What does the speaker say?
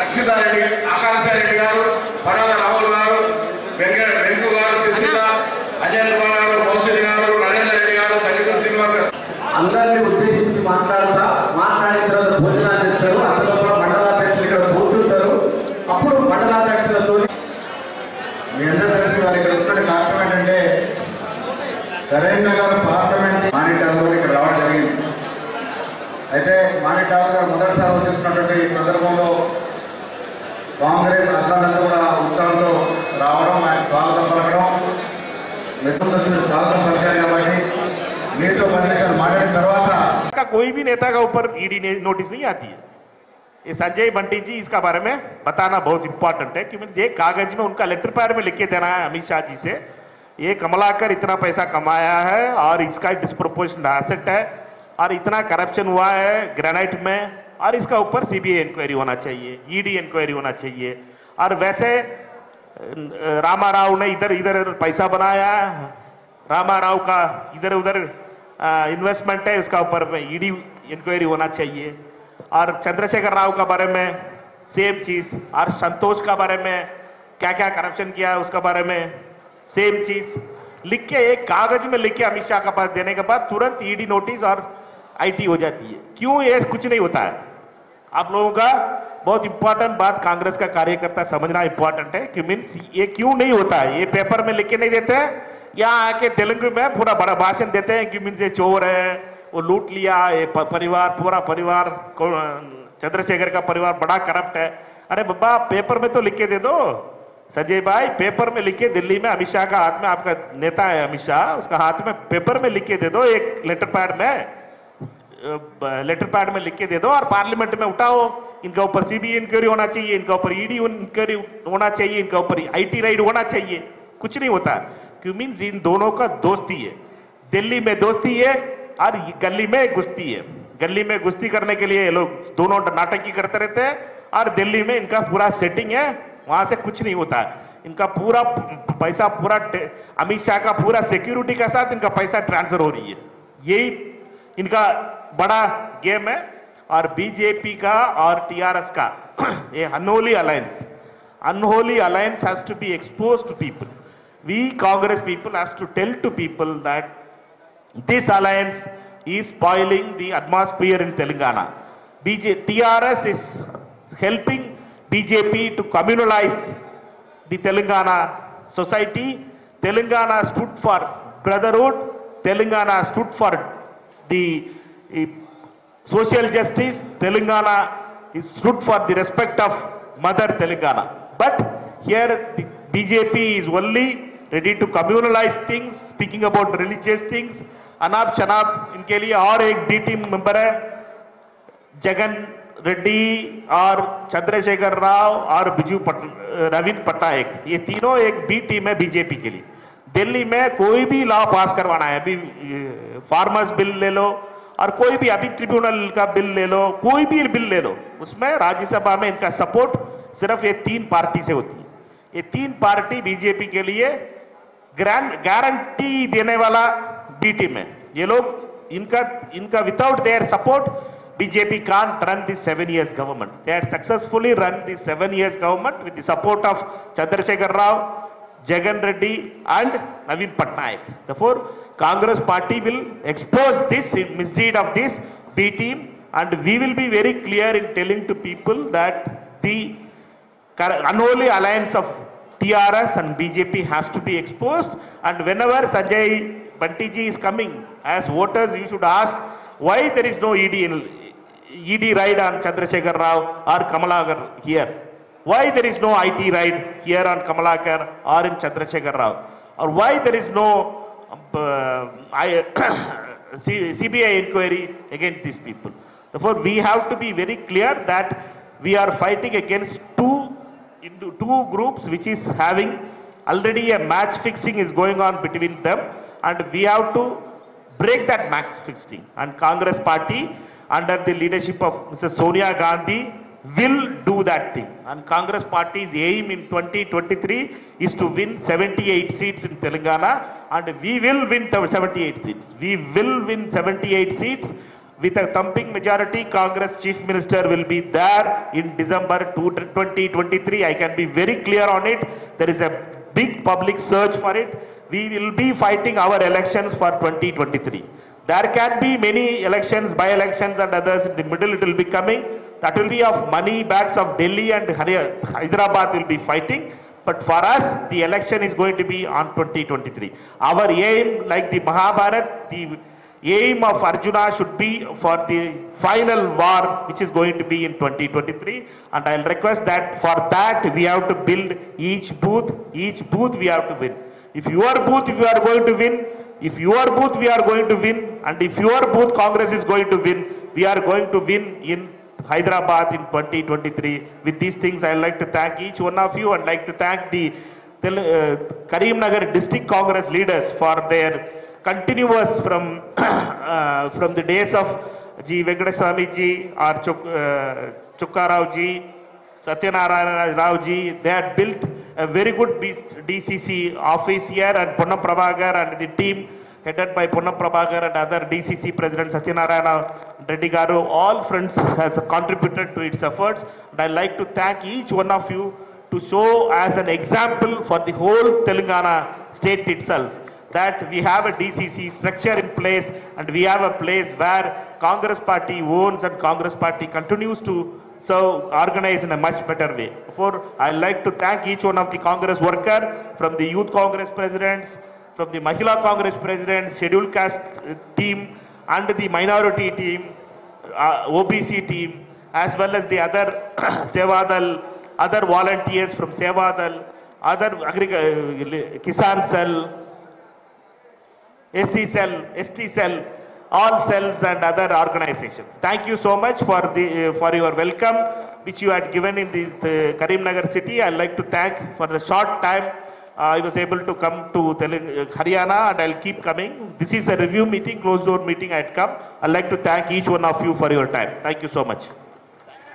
రక్షితారెడ్డి, ఆకాశారెడ్డి గారు, పడాల రాహుల్ గారు, వెంకు గారు, సుశీల, అజయ్ కుమార్ గారు, కౌశల్ గారు, నరేందర్ రెడ్డి గారు, సంగీత శ్రీనివాస్ గారు అందరినీ ఉద్దేశించి మాట్లాడిన తర్వాత భోజనాలు చేస్తారు. అసలు మండలాధ్యక్షులు ఇక్కడ కూర్చుంటారు. అప్పుడు మండలాధ్యక్షులతో మీ అందరూ కలిసి వారు ఇక్కడ వస్తున్న కారణం ఏంటంటే కరీంనగర్ పార్లమెంట్ మానిటర్ ఇక్కడ రావడం జరిగింది. అయితే మానిటర్ గారు మొదటిసారి వచ్చేసినటువంటి ఈ సందర్భంలో కాంగ్రెస్ అసలంతా కూడా ఉత్సాహంతో రావడం, ఆయన స్వాగతం పలకడం, మిత్రులు స్వాగతం పలికారు. కాబట్టి మీతో పర్మిషన్ మాట్లాడిన తర్వాత कोई भी नेता का ऊपर ईडी नोटिस नहीं आती है। ये संजय बंटी जी, इसका बारे में बताना बहुत इंपॉर्टेंट है क्योंकि ये कागज में उनका लेटर पैड में लिख के देना है अमित शाह जी से, ये कमलाकर इतना पैसा कमाया है और इसका डिस्प्रोपोर्शनल एसेट है और इतना करप्शन हुआ है ग्रेनाइट में और इसका ऊपर सीबीआई इंक्वायरी होना चाहिए, ईडी इंक्वायरी होना चाहिए। और वैसे रामाराव ने इधर इधर पैसा बनाया, रामाराव का इधर उधर इन्वेस्टमेंट है, उसका ऊपर में ईडी इंक्वायरी होना चाहिए। और चंद्रशेखर राव का बारे में सेम चीज, और संतोष का बारे में क्या क्या करप्शन किया उसका बारे में सेम चीज लिख के एक कागज में लिख के अमित शाह के पास देने के बाद तुरंत ईडी नोटिस और आईटी हो जाती है। क्यों ये कुछ नहीं होता है? आप लोगों का बहुत इंपॉर्टेंट बात कांग्रेस का कार्यकर्ता समझना इंपॉर्टेंट है कि मीन्स ये क्यों नहीं होता है। ये पेपर में लिख के नहीं देते हैं, यहाँ आके तेलुगु में पूरा बड़ा भाषण देते हैं कि मीन्स ये चोर है, वो लूट लिया, ये परिवार पूरा परिवार चंद्रशेखर का परिवार बड़ा करप्ट है। अरे बाबा पेपर में तो लिख के दे दो संजय भाई, पेपर में लिख के दिल्ली में अमित शाह का हाथ में, आपका नेता है अमित शाह, उसका हाथ में पेपर में लिख के दे दो, एक लेटर पैड में लिख के दे दो और पार्लियामेंट में उठाओ। इनका ऊपर सीबीआई इंक्वायरी होना चाहिए, इनका ऊपर ईडी इंक्वायरी होना चाहिए, इनका ऊपर आईटी राइड होना चाहिए। कुछ नहीं होता। क्यों मीन्स इन दोनों का दोस्ती है, दिल्ली में दोस्ती है और गली में गुस्ती है। गली में गुस्ती करने के लिए ये लोग दोनों नाटकी करते रहते हैं और दिल्ली में इनका पूरा सेटिंग है, वहां से कुछ नहीं होता। इनका पूरा पैसा पूरा अमित शाह का पूरा सिक्योरिटी के साथ इनका पैसा ट्रांसफर हो रही है, यही इनका बड़ा गेम है। और बीजेपी का और टीआरएस का ये unholy alliance has to be exposed to people. We Congress people has to tell to people that this alliance is spoiling the atmosphere in Telangana. TRS is helping BJP to communalize the Telangana society. Telangana stood for brotherhood. Telangana stood for the social justice. Telangana stood for the respect of Mother Telangana. But here the BJP is only ready to communalize things, speaking about religious things. अनाप शनाप इनके लिए और एक B team member है जगन रेड्डी और चंद्रशेखर राव और रविंद्र पटनायक, ये तीनों एक बी टीम है बीजेपी के लिए। दिल्ली में कोई भी लॉ पास करवाना है, अभी फार्मर्स बिल ले लो और कोई भी अभी ट्रिब्यूनल का बिल ले लो, कोई भी बिल ले लो, उसमें राज्यसभा में इनका सपोर्ट सिर्फ ये 3 पार्टी से होती है। ये 3 पार्टी बीजेपी के लिए गारंटी देने वाला बी टीम है। ये लोग इनका without their support BJP can't run this 7 years government. They had successfully run this 7 years government with the support of Chandrasekhar Rao, Jagan Reddy and Naveen Patnaik. Therefore, Congress party will expose this misdeed of this B team, and we will be very clear in telling to people that the unholy alliance of TRS and BJP has to be exposed. And whenever Sanjay Banti ji is coming, as voters you should ask why there is no ED raid on Chandrasekhar Rao or Kamalakar here. Why there is no IT raid here on Kamalakar or in Chandrasekhar Rao, or why there is no CBI inquiry against these people. Therefore, we have to be very clear that we are fighting against two groups which is having already a match fixing is going on between them, and we have to break that match fixing. And Congress party under the leadership of Mrs. Sonia Gandhi will do that thing. And Congress party's aim in 2023 is to win 78 seats in Telangana, and we will win 78 seats. We will win 78 seats. With a thumping majority, Congress Chief Minister will be there in December 2023. I can be very clear on it. There is a big public search for it. We will be fighting our elections for 2023. There can be many elections, by-elections and others in the middle it will be coming. That will be of money bags of Delhi and Hyderabad will be fighting. But for us, the election is going to be on 2023. Our aim, like the Mahabharat, the aim of Arjuna should be for the final war which is going to be in 2023, and I'll request that for that we have to build each booth we have to win. If your booth we are going to win, if your booth we are going to win, and if your booth Congress is going to win, we are going to win in Hyderabad in 2023. With these things, I'd like to thank each one of you and like to thank the Karimnagar district Congress leaders for their continuous from the days of G. Venkateswamy ji or Chukka Rao ji, Satyanarayana Rao ji. They had built a very good DCC office here, and Ponnam Prabhakar and the team headed by Ponnam Prabhakar and other DCC President Satyanarayana Reddy Garu, all friends has contributed to its efforts. And I'd like to thank each one of you to show as an example for the whole Telangana state itself, that we have a DCC structure in place, and we have a place where Congress party owns and Congress party continues to organize in a much better way. Therefore, I like to thank each one of the Congress worker, from the Youth Congress presidents, from the Mahila Congress presidents, Scheduled Caste team, and the minority team, OBC team, as well as the other Sevadal, other volunteers from Sevadal, other Kisan Cell, SC cell, ST cell, all cells and other organizations. Thank you so much for your welcome which you had given in the Karimnagar city. I'd like to thank for the short time I was able to come to Haryana, and I'll keep coming. This is a review meeting, closed door meeting. I'd come. I'd like to thank each one of you for your time. Thank you so much.